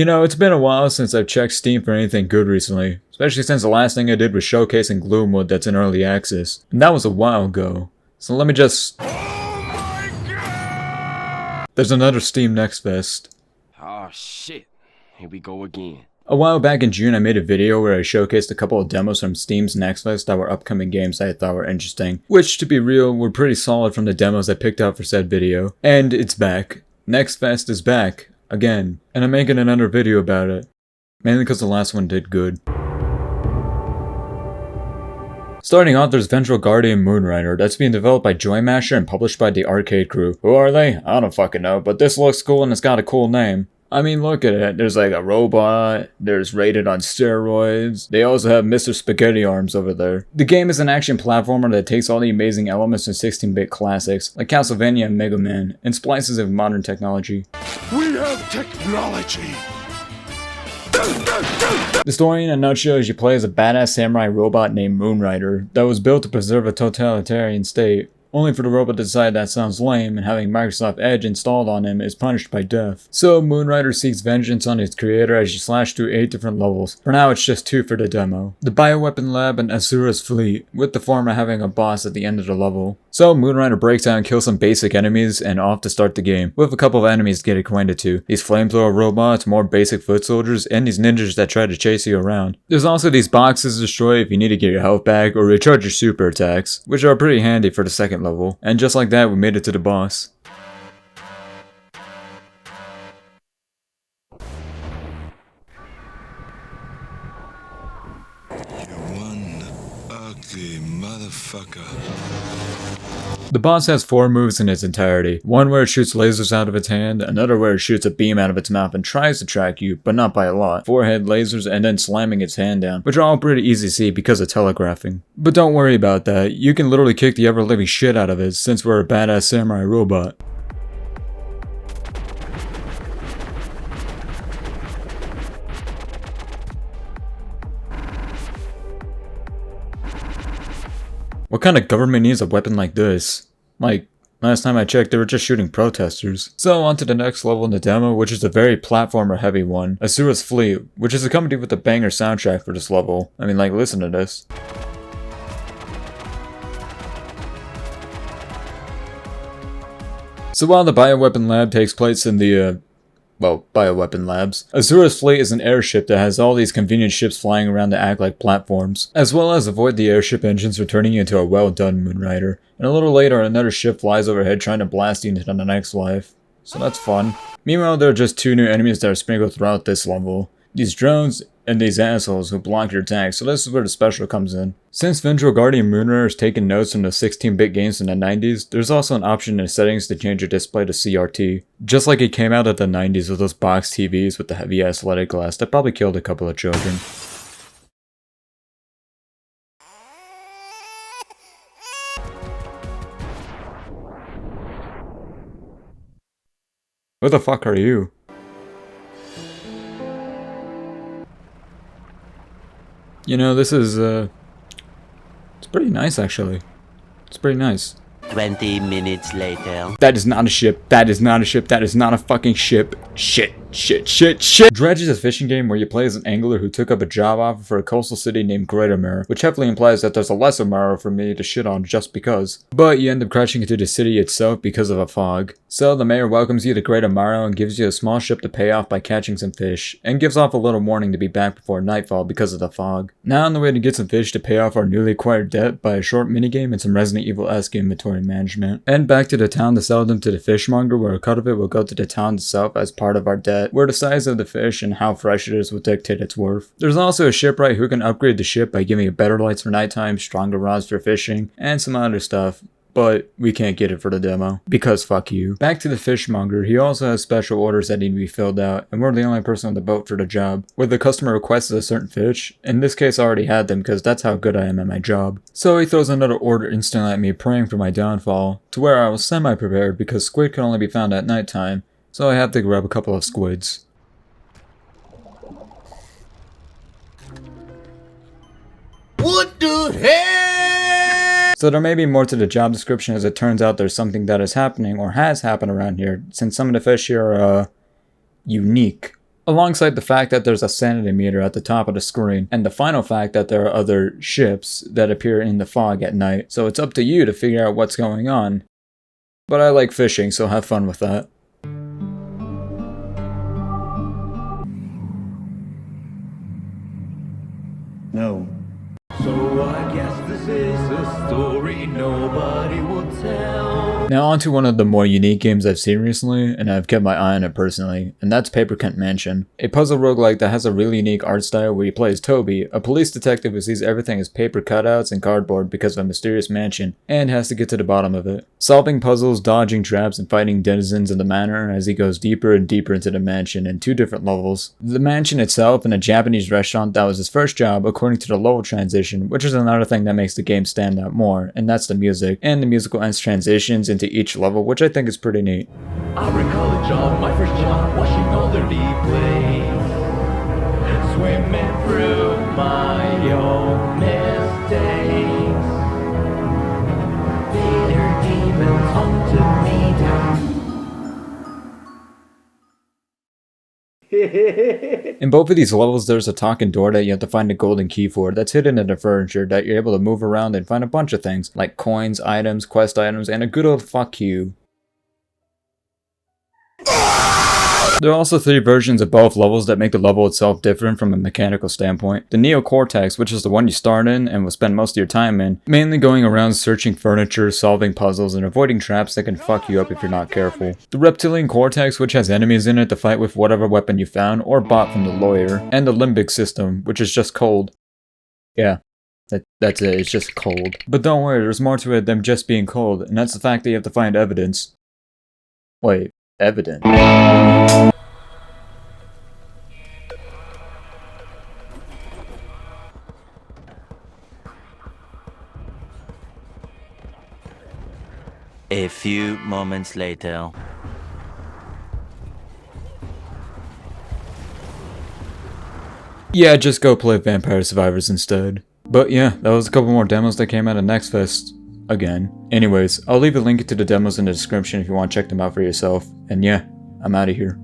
You know, it's been a while since I've checked Steam for anything good recently, especially since the last thing I did was showcasing Gloomwood that's in early access, and that was a while ago. So let me just... Oh my God! There's another Steam Next Fest. Oh shit, here we go again. A while back in June, I made a video where I showcased a couple of demos from Steam's Next Fest that were upcoming games that I thought were interesting, which, to be real, were pretty solid from the demos I picked out for said video. And it's back. Next Fest is back. Again. And I'm making another video about it. Mainly because the last one did good. Starting off, there's Vengeful Guardian Moonrider, that's being developed by Joymasher and published by the Arcade Crew. Who are they? I don't fucking know, but this looks cool and it's got a cool name. I mean, look at it. There's like a robot, there's Rated on steroids, they also have Mr. Spaghetti Arms over there. The game is an action platformer that takes all the amazing elements from 16-bit classics, like Castlevania and Mega Man, and splices it with modern technology. We have technology! The story in a nutshell is you play as a badass samurai robot named Moonrider that was built to preserve a totalitarian state, only for the robot to decide that sounds lame and having Microsoft Edge installed on him is punished by death. So Moonrider seeks vengeance on his creator as you slash through 8 different levels. For now it's just 2 for the demo. The Bioweapon Lab and Asura's Fleet, with the former having a boss at the end of the level. So Moonrider breaks out and kills some basic enemies and off to start the game, with a couple of enemies to get acquainted to. These flamethrower robots, more basic foot soldiers, and these ninjas that try to chase you around. There's also these boxes to destroy if you need to get your health back or recharge your super attacks, which are pretty handy for the second level. And just like that, we made it to the boss. You one ugly motherfucker. The boss has 4 moves in its entirety. One where it shoots lasers out of its hand, another where it shoots a beam out of its mouth and tries to track you, but not by a lot. 4-head lasers and then slamming its hand down, which are all pretty easy to see because of telegraphing. But don't worry about that, you can literally kick the ever-living shit out of it since we're a badass samurai robot. What kind of government needs a weapon like this? Like, last time I checked, they were just shooting protesters. So on to the next level in the demo, which is a very platformer heavy one. Asura's Fleet, which is accompanied with a banger soundtrack for this level. I mean, like, listen to this. So while the Bioweapon Lab takes place in the, bioweapon labs, Asura's Fleet is an airship that has all these convenient ships flying around to act like platforms, as well as avoid the airship engines for turning you into a well-done Moonrider. And a little later, another ship flies overhead trying to blast you into the next life. So that's fun. Meanwhile, there are just 2 new enemies that are sprinkled throughout this level. These drones and these assholes who block your attacks, so this is where the special comes in. Since Vengeful Guardian Moonrider has taken notes from the 16-bit games in the 90s, there's also an option in the settings to change your display to CRT. Just like it came out at the 90s with those box TVs with the heavy athletic glass that probably killed a couple of children. Who the fuck are you? You know, this is, it's pretty nice, actually. It's pretty nice. 20 minutes later. That is not a ship. That is not a ship. That is not a fucking ship. Shit. DREDGE is a fishing game where you play as an angler who took up a job offer for a coastal city named Greater Mirror, which heavily implies that there's a lesser mirror for me to shit on just because. But you end up crashing into the city itself because of a fog. So the mayor welcomes you to Greater Mirror and gives you a small ship to pay off by catching some fish, and gives off a little warning to be back before nightfall because of the fog. Now on the way to get some fish to pay off our newly acquired debt by a short minigame and some Resident Evil-esque inventory management. And back to the town to sell them to the fishmonger, where a cut of it will go to the town itself as part of our debt, where the size of the fish and how fresh it is will dictate its worth. There's also a shipwright who can upgrade the ship by giving it better lights for nighttime, stronger rods for fishing, and some other stuff. But we can't get it for the demo, because fuck you. Back to the fishmonger, he also has special orders that need to be filled out, and we're the only person on the boat for the job. Where the customer requests a certain fish, in this case I already had them because that's how good I am at my job. So he throws another order instantly at me, praying for my downfall, to where I was semi-prepared because squid can only be found at nighttime, so I have to grab a couple of squids. What the hell? So there may be more to the job description, as it turns out there's something that is happening or has happened around here, since some of the fish here are, unique. Alongside the fact that there's a sanity meter at the top of the screen, and the final fact that there are other ships that appear in the fog at night, so it's up to you to figure out what's going on. But I like fishing, so have fun with that. No. So I guess this is a story nobody will tell. Now on to one of the more unique games I've seen recently, and I've kept my eye on it personally, and that's Paper Cut Mansion. A puzzle roguelike that has a really unique art style where you play as Toby, a police detective who sees everything as paper cutouts and cardboard because of a mysterious mansion, and has to get to the bottom of it. Solving puzzles, dodging traps, and fighting denizens of the manor as he goes deeper and deeper into the mansion in 2 different levels. The mansion itself and a Japanese restaurant that was his first job according to the level transition, which is another thing that makes the game stand out more, and that's the music, and the musical ends transitions into each level, which I think is pretty neat. I recall a job, my first job, washing elderly plates, swimming through my own mistakes. Bitter demons haunted me down. In both of these levels, there's a talking door that you have to find a golden key for that's hidden in the furniture that you're able to move around and find a bunch of things, like coins, items, quest items, and a good old fuck you. There are also 3 versions of both levels that make the level itself different from a mechanical standpoint. The Neocortex, which is the one you start in and will spend most of your time in, mainly going around searching furniture, solving puzzles, and avoiding traps that can fuck you up if you're not careful. The Reptilian Cortex, which has enemies in it to fight with whatever weapon you found or bought from the lawyer. And the Limbic system, which is just cold. Yeah. That's it, it's just cold. But don't worry, there's more to it than just being cold, and that's the fact that you have to find evidence. Wait, evidence? A few moments later. Yeah, just go play Vampire Survivors instead. But yeah, that was a couple more demos that came out of Next Fest. Again. Anyways, I'll leave a link to the demos in the description if you want to check them out for yourself. And yeah, I'm out of here.